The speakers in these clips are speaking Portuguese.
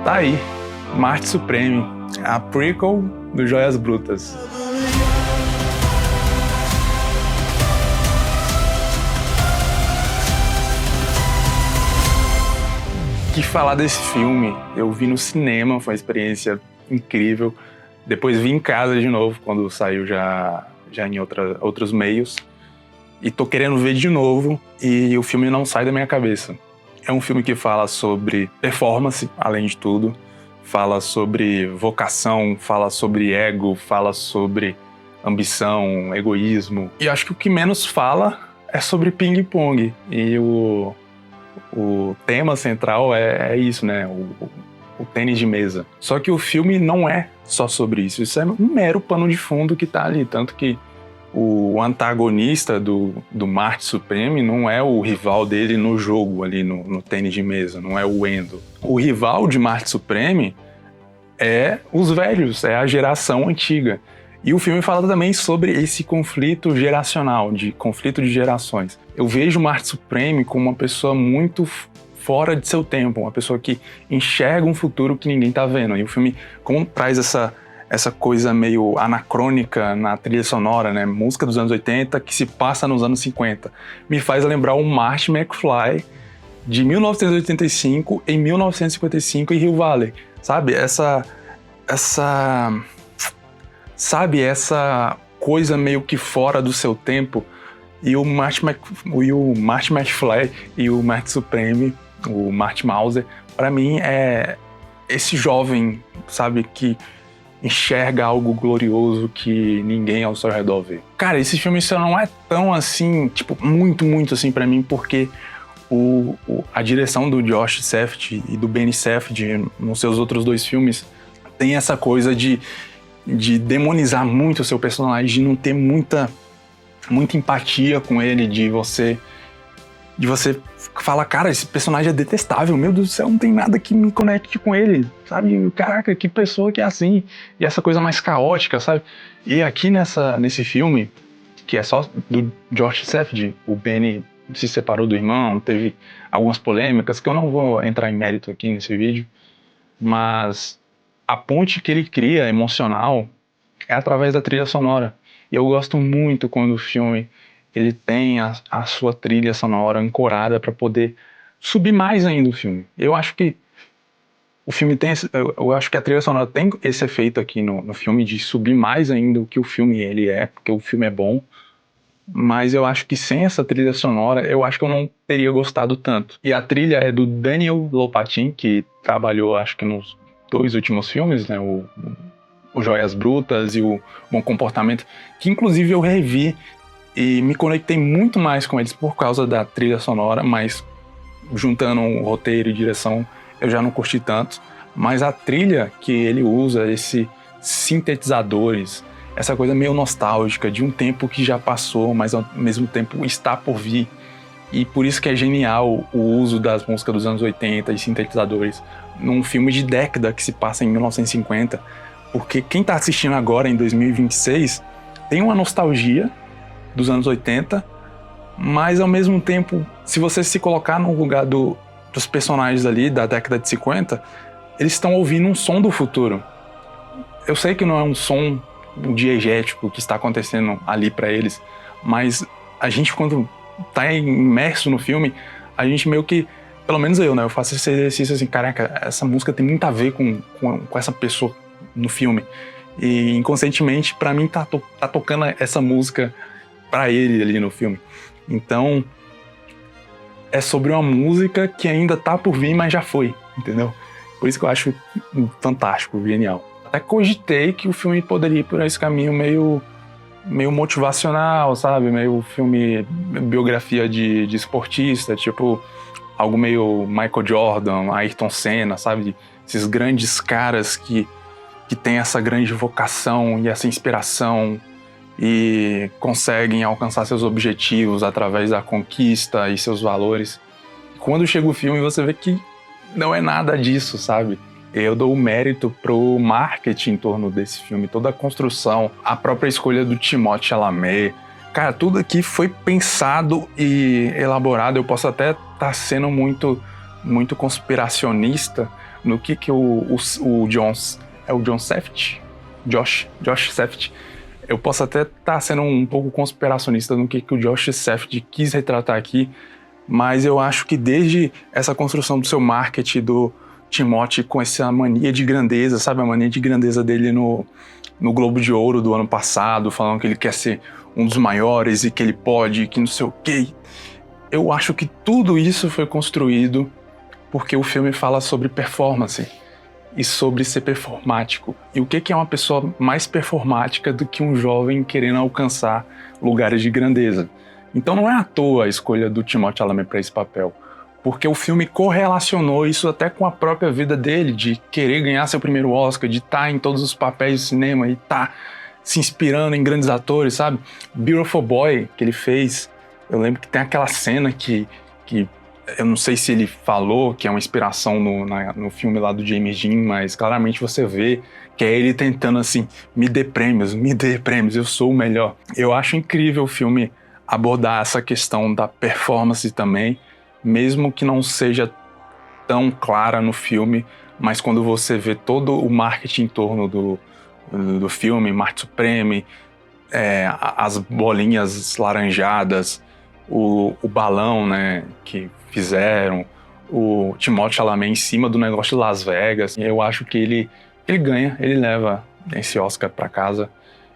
Tá aí, Marte Supreme, a prequel do Joias Brutas. Que falar desse filme, eu vi no cinema, foi uma experiência incrível. Depois vi em casa de novo, quando saiu já em outros meios. E tô querendo ver de novo, e o filme não sai da minha cabeça. É um filme que fala sobre performance, além de tudo. Fala sobre vocação, fala sobre ego, fala sobre ambição, egoísmo. E acho que o que menos fala é sobre ping-pong. E o tema central é isso, né? O tênis de mesa. Só que o filme não é só sobre isso. Isso é um mero pano de fundo que tá ali. Tanto que o antagonista do Marte Supreme não é o rival dele no jogo, ali no tênis de mesa, não é o Endo. O rival de Marte Supreme é os velhos, é a geração antiga. E o filme fala também sobre esse conflito geracional, conflito de gerações. Eu vejo Marte Supreme como uma pessoa muito fora de seu tempo, uma pessoa que enxerga um futuro que ninguém tá vendo. E o filme, como traz essa coisa meio anacrônica na trilha sonora, né? Música dos anos 80 que se passa nos anos 50. Me faz lembrar o Marty McFly de 1985 em 1955 em Hill Valley. Sabe? Essa coisa meio que fora do seu tempo. E o Marty McFly e o Marte Supreme, o Marty Mauser, pra mim é esse jovem, sabe, que enxerga algo glorioso que ninguém ao seu redor vê. Cara, esse filme só não é tão assim, tipo, muito, muito assim pra mim, porque a direção do Josh Safdie e do Benny Safdie nos seus outros dois filmes tem essa coisa de demonizar muito o seu personagem, de não ter muita empatia com ele, de você falar, cara, esse personagem é detestável, meu Deus do céu, não tem nada que me conecte com ele, sabe? Caraca, que pessoa que é assim, e essa coisa mais caótica, sabe? E aqui nesse filme, que é só do Josh Safdie, o Benny se separou do irmão, teve algumas polêmicas, que eu não vou entrar em mérito aqui nesse vídeo, mas a ponte que ele cria, emocional, é através da trilha sonora. E eu gosto muito quando o filme ele tem a sua trilha sonora ancorada para poder subir mais ainda o filme. Eu acho que o filme eu acho que a trilha sonora tem esse efeito aqui no filme de subir mais ainda o que o filme ele é, porque o filme é bom. Mas eu acho que sem essa trilha sonora, eu acho que eu não teria gostado tanto. E a trilha é do Daniel Lopatin, que trabalhou, acho que nos 2 últimos filmes, né? O Joias Brutas e o Bom Comportamento, que inclusive eu revi e me conectei muito mais com eles por causa da trilha sonora, mas juntando o roteiro e direção, eu já não curti tanto. Mas a trilha que ele usa, esses sintetizadores, essa coisa meio nostálgica de um tempo que já passou, mas ao mesmo tempo está por vir. E por isso que é genial o uso das músicas dos anos 80 e sintetizadores num filme de década que se passa em 1950. Porque quem está assistindo agora, em 2026, tem uma nostalgia dos anos 80, mas ao mesmo tempo, se você se colocar no lugar dos personagens ali da década de 50, eles estão ouvindo um som do futuro. Eu sei que não é um som diegético que está acontecendo ali para eles, mas a gente, quando está imerso no filme, a gente meio que, pelo menos eu, né, eu faço esse exercício assim, caraca, essa música tem muito a ver com essa pessoa no filme. E inconscientemente, pra mim, tá tocando essa música pra ele ali no filme. Então, é sobre uma música que ainda tá por vir, mas já foi, entendeu? Por isso que eu acho fantástico, genial. Até cogitei que o filme poderia ir por esse caminho meio motivacional, sabe? Meio filme, biografia de esportista, tipo algo meio Michael Jordan, Ayrton Senna, sabe? Esses grandes caras que tem essa grande vocação e essa inspiração e conseguem alcançar seus objetivos através da conquista e seus valores. Quando chega o filme, você vê que não é nada disso, sabe? Eu dou o mérito pro marketing em torno desse filme, toda a construção, a própria escolha do Timothée Chalamet. Cara, tudo aqui foi pensado e elaborado. Eu posso até estar sendo muito conspiracionista, no que o John Safdie? Josh Safdie. Eu posso até estar sendo um pouco conspiracionista no que o Josh Safdie quis retratar aqui, mas eu acho que desde essa construção do seu marketing do Timothée com essa mania de grandeza, sabe? A mania de grandeza dele no Globo de Ouro do ano passado, falando que ele quer ser um dos maiores e que ele pode, que não sei o quê. Eu acho que tudo isso foi construído porque o filme fala sobre performance e sobre ser performático. E o que é uma pessoa mais performática do que um jovem querendo alcançar lugares de grandeza? Então não é à toa a escolha do Timothée Chalamet para esse papel, porque o filme correlacionou isso até com a própria vida dele, de querer ganhar seu primeiro Oscar, de estar em todos os papéis de cinema e estar se inspirando em grandes atores, sabe? Beautiful Boy, que ele fez, eu lembro que tem aquela cena que eu não sei se ele falou que é uma inspiração no filme lá do James Dean, mas claramente você vê que é ele tentando assim, me dê prêmios, eu sou o melhor. Eu acho incrível o filme abordar essa questão da performance também, mesmo que não seja tão clara no filme, mas quando você vê todo o marketing em torno do filme, Marte Supreme, as bolinhas laranjadas, o balão, né, que fizeram, o Timothée Chalamet em cima do negócio de Las Vegas. Eu acho que ele ganha, ele leva esse Oscar para casa.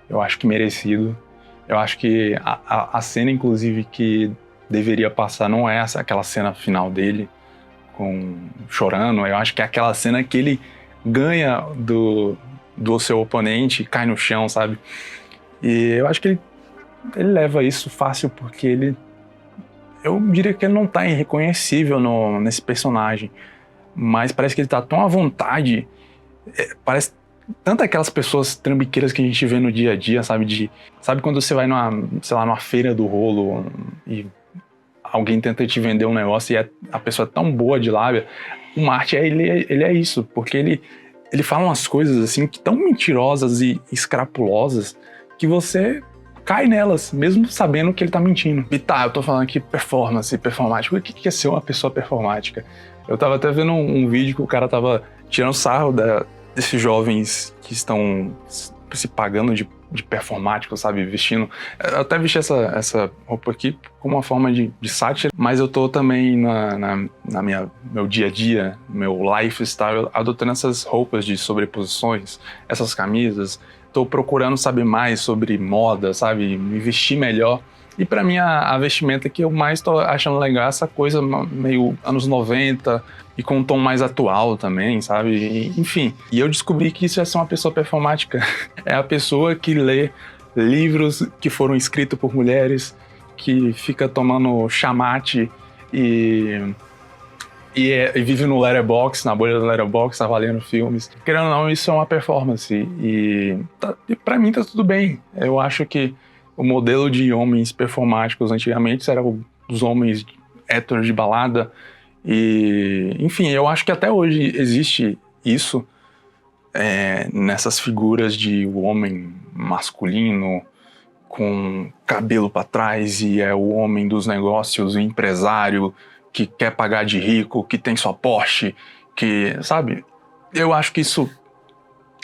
Eu acho que merecido. Eu acho que a cena, inclusive, que deveria passar não é aquela cena final dele chorando. Eu acho que é aquela cena que ele ganha do seu oponente e cai no chão, sabe? E eu acho que ele leva isso fácil porque eu diria que ele não tá irreconhecível nesse personagem, mas parece que ele tá tão à vontade, parece tanto aquelas pessoas trambiqueiras que a gente vê no dia a dia, sabe? Sabe quando você vai numa feira do rolo e alguém tenta te vender um negócio e a pessoa é tão boa de lábia? O Marty, ele é isso, porque ele fala umas coisas assim que tão mentirosas e escrapulosas que você cai nelas, mesmo sabendo que ele tá mentindo. E eu tô falando aqui performático. O que é ser uma pessoa performática? Eu tava até vendo um vídeo que o cara tava tirando sarro desses jovens que estão se pagando de performático, sabe? Vestindo... Eu até vesti essa roupa aqui como uma forma de sátira, mas eu tô também meu dia a dia, meu lifestyle, adotando essas roupas de sobreposições, essas camisas. Tô procurando saber mais sobre moda, sabe? Me vestir melhor. E pra mim a vestimenta que eu mais tô achando legal é essa coisa meio anos 90 e com um tom mais atual também, sabe? Enfim. E eu descobri que isso é ser uma pessoa performática. É a pessoa que lê livros que foram escritos por mulheres, que fica tomando chamate e vive no Letterboxd, na bolha do Letterboxd, avaliando filmes. Querendo ou não, isso é uma performance. E pra mim tá tudo bem. Eu acho que o modelo de homens performáticos antigamente era os homens héteros de balada. E, enfim, eu acho que até hoje existe isso nessas figuras de o homem masculino com cabelo pra trás e é o homem dos negócios, o empresário que quer pagar de rico, que tem sua Porsche, que, sabe? Eu acho que isso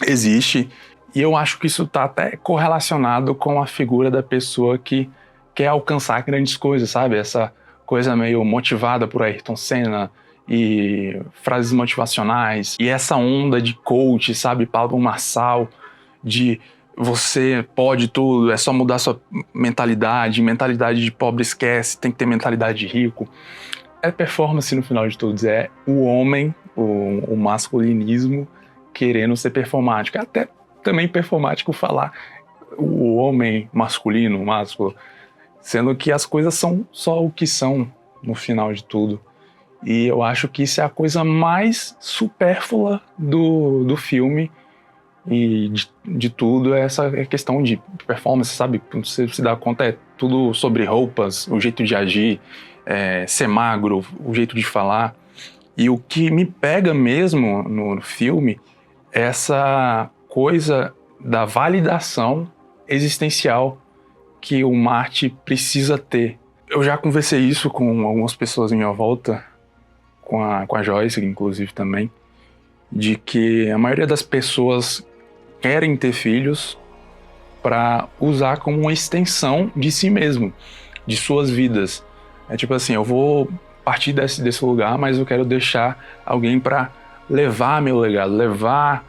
existe e eu acho que isso tá até correlacionado com a figura da pessoa que quer alcançar grandes coisas, sabe? Essa coisa meio motivada por Ayrton Senna e frases motivacionais e essa onda de coach, sabe? Pablo Marçal, de você pode tudo, é só mudar sua mentalidade de pobre esquece, tem que ter mentalidade de rico. É performance no final de tudo, é o homem, o masculinismo querendo ser performático. É até também performático falar o homem masculino, másculo, sendo que as coisas são só o que são no final de tudo. E eu acho que isso é a coisa mais supérflua do filme e de tudo, é essa questão de performance, sabe? Você se dá conta, é tudo sobre roupas, o jeito de agir, ser magro, o jeito de falar. E o que me pega mesmo no filme é essa coisa da validação existencial que o Marty precisa ter. Eu já conversei isso com algumas pessoas em minha volta, com a Joyce, inclusive, também. de que a maioria das pessoas querem ter filhos para usar como uma extensão de si mesmo, de suas vidas. É tipo assim, eu vou partir desse lugar, mas eu quero deixar alguém para levar meu legado, levar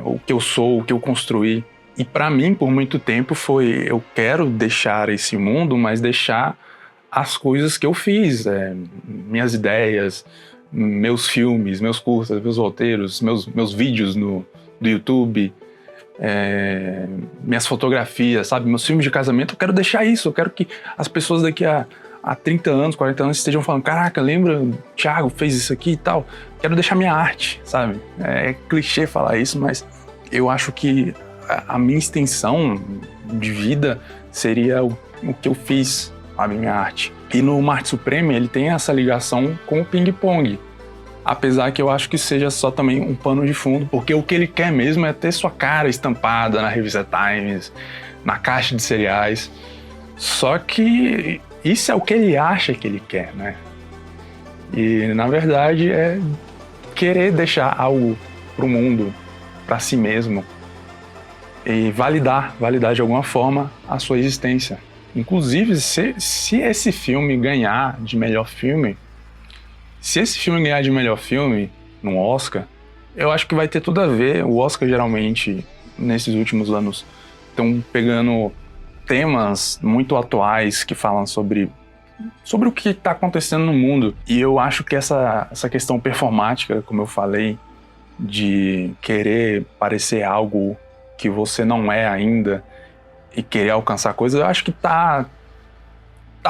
o que eu sou, o que eu construí. E para mim, por muito tempo, foi eu quero deixar esse mundo, mas deixar as coisas que eu fiz, minhas ideias, meus filmes, meus curtas, meus roteiros, meus vídeos do YouTube, minhas fotografias, sabe? Meus filmes de casamento, eu quero deixar isso. Eu quero que as pessoas daqui a 30 anos, 40 anos estejam falando, caraca, lembra, o Thiago fez isso aqui e tal. Quero deixar minha arte, sabe? É clichê falar isso, mas eu acho que a minha extensão de vida seria o que eu fiz, sabe? Minha arte. E no Marte Supreme ele tem essa ligação com o ping-pong. Apesar que eu acho que seja só também um pano de fundo, porque o que ele quer mesmo é ter sua cara estampada na revista Times, na caixa de cereais. Só que isso é o que ele acha que ele quer, né? E, na verdade, é querer deixar algo pro mundo, para si mesmo, e validar de alguma forma a sua existência. Inclusive, se esse filme ganhar de melhor filme, num Oscar, eu acho que vai ter tudo a ver. O Oscar, geralmente, nesses últimos anos, estão pegando temas muito atuais que falam sobre o que está acontecendo no mundo. E eu acho que essa questão performática, como eu falei, de querer parecer algo que você não é ainda e querer alcançar coisas, eu acho que tá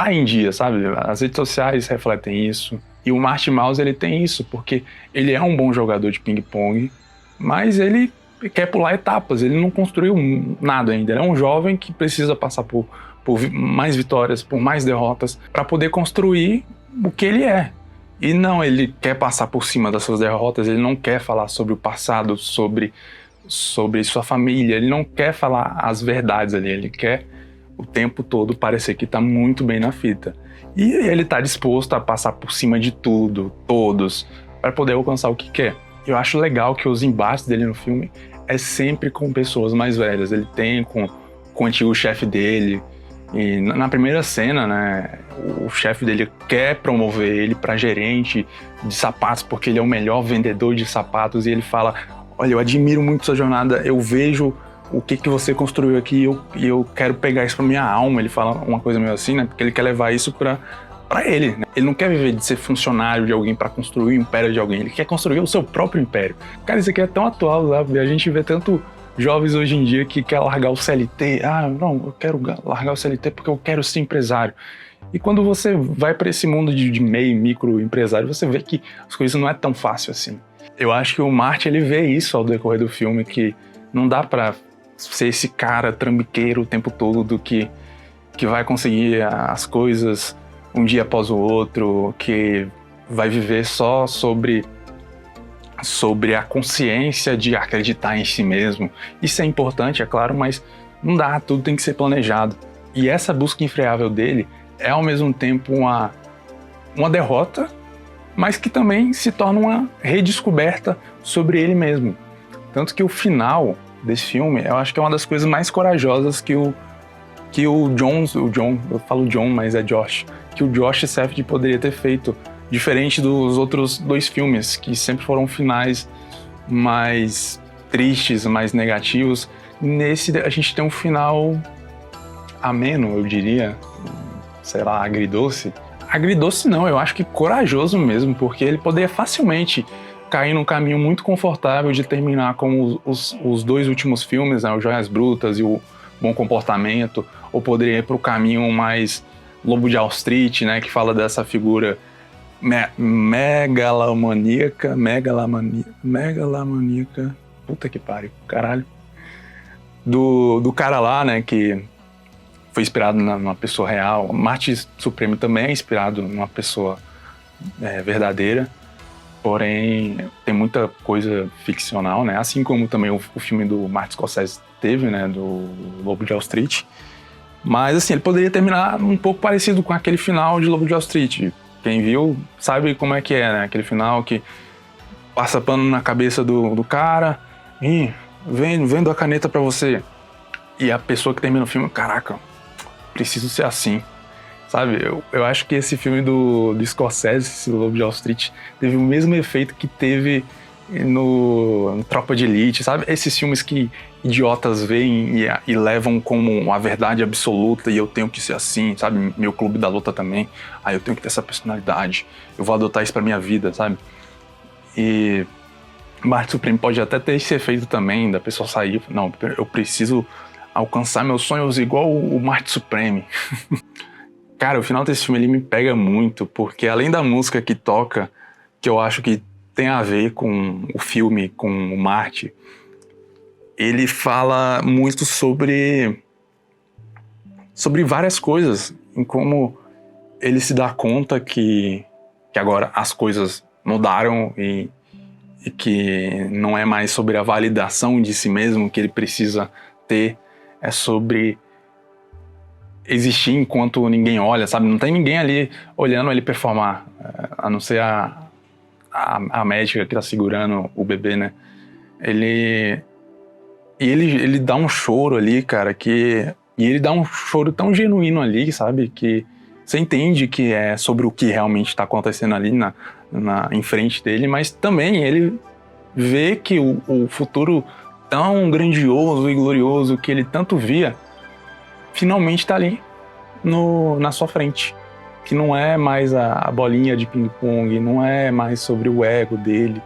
em dia, sabe? As redes sociais refletem isso. E o Marty Mouse, ele tem isso, porque ele é um bom jogador de ping-pong, mas ele quer pular etapas, ele não construiu nada ainda. Ele é um jovem que precisa passar por mais vitórias, por mais derrotas, para poder construir o que ele é. E não, ele quer passar por cima das suas derrotas, ele não quer falar sobre o passado, sobre sua família, ele não quer falar as verdades ali, ele quer o tempo todo parecer que tá muito bem na fita. E ele tá disposto a passar por cima de tudo, todos, para poder alcançar o que quer. Eu acho legal que os embates dele no filme é sempre com pessoas mais velhas. Ele tem com o antigo chefe dele. E na primeira cena, né, o chefe dele quer promover ele para gerente de sapatos, porque ele é o melhor vendedor de sapatos. E ele fala, olha, eu admiro muito sua jornada, eu vejo o que você construiu aqui e eu quero pegar isso pra minha alma. Ele fala uma coisa meio assim, né? Porque ele quer levar isso pra ele, né? Ele não quer viver de ser funcionário de alguém pra construir o império de alguém. Ele quer construir o seu próprio império. Cara, isso aqui é tão atual, sabe? A gente vê tanto jovens hoje em dia que quer largar o CLT. Ah, não, eu quero largar o CLT porque eu quero ser empresário. E quando você vai pra esse mundo de meio, micro empresário, você vê que as coisas não é tão fácil assim. Eu acho que o Marty, ele vê isso ao decorrer do filme, que não dá pra ser esse cara trambiqueiro o tempo todo do que vai conseguir as coisas um dia após o outro, que vai viver só sobre a consciência de acreditar em si mesmo. Isso é importante, é claro, mas não dá, tudo tem que ser planejado. E essa busca infreável dele é ao mesmo tempo uma derrota, mas que também se torna uma redescoberta sobre ele mesmo. Tanto que o final desse filme, eu acho que é uma das coisas mais corajosas que o John, eu falo John, mas é Josh, que o Josh Safdie poderia ter feito, diferente dos outros dois filmes, que sempre foram finais mais tristes, mais negativos. Nesse, a gente tem um final ameno, eu diria, sei lá, agridoce. Agridoce não, eu acho que corajoso mesmo, porque ele poderia facilmente cair num caminho muito confortável de terminar como os dois últimos filmes, né, o Joias Brutas e o Bom Comportamento, ou poderia ir para o caminho mais Lobo de Wall Street, né, que fala dessa figura megalomaníaca, puta que pariu, caralho, do cara lá, né, que foi inspirado numa pessoa real. O Marte Supremo também é inspirado numa pessoa verdadeira, porém tem muita coisa ficcional, né? Assim como também o filme do Martin Scorsese teve, né? Do Lobo de Wall Street. Mas assim, ele poderia terminar um pouco parecido com aquele final de Lobo de Wall Street. Quem viu sabe como é que é, né? Aquele final que passa pano na cabeça do cara e vendo a caneta pra você. E a pessoa que termina o filme, caraca, preciso ser assim, sabe? Eu acho que esse filme do Scorsese, esse Lobo de Wall Street, teve o mesmo efeito que teve no Tropa de Elite, sabe? Esses filmes que idiotas veem e levam como uma verdade absoluta e eu tenho que ser assim, sabe? Meu Clube da Luta também, eu tenho que ter essa personalidade, eu vou adotar isso pra minha vida, sabe? E Marte Supremo pode até ter esse efeito também, da pessoa sair, não, eu preciso alcançar meus sonhos igual o Marte Supremo. Cara, o final desse filme ele me pega muito, porque além da música que toca, que eu acho que tem a ver com o filme, com o Marte, ele fala muito sobre várias coisas, em como ele se dá conta que agora as coisas mudaram e que não é mais sobre a validação de si mesmo que ele precisa ter, é sobre existir enquanto ninguém olha, sabe? Não tem ninguém ali olhando ele performar, a não ser a médica que tá segurando o bebê, né? Ele dá um choro ali, cara, e ele dá um choro tão genuíno ali, sabe? Que você entende que é sobre o que realmente tá acontecendo ali em frente dele, mas também ele vê que o futuro tão grandioso e glorioso que ele tanto via, finalmente tá ali na sua frente. Que não é mais a bolinha de ping-pong, não é mais sobre o ego dele,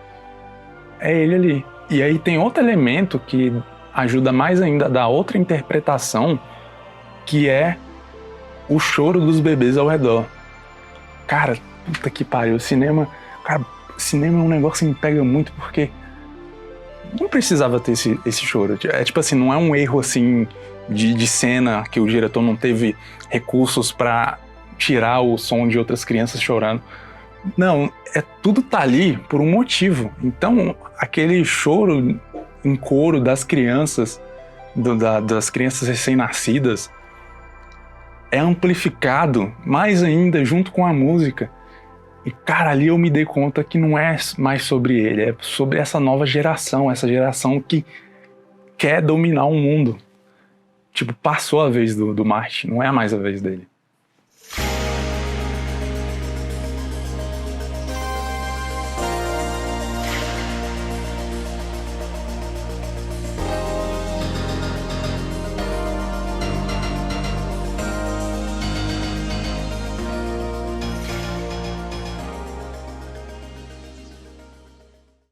é ele ali. E aí tem outro elemento que ajuda mais ainda a dar outra interpretação, que é o choro dos bebês ao redor. Cara, puta que pariu, cinema é um negócio que me pega muito, porque não precisava ter esse choro. É tipo assim, não é um erro assim de cena que o diretor não teve recursos pra tirar o som de outras crianças chorando. Não, tudo tá ali por um motivo. Então, aquele choro em coro das crianças, das crianças recém-nascidas, é amplificado mais ainda junto com a música. E, cara, ali eu me dei conta que não é mais sobre ele, é sobre essa nova geração, essa geração que quer dominar o mundo. Tipo, passou a vez do Marte, não é mais a vez dele.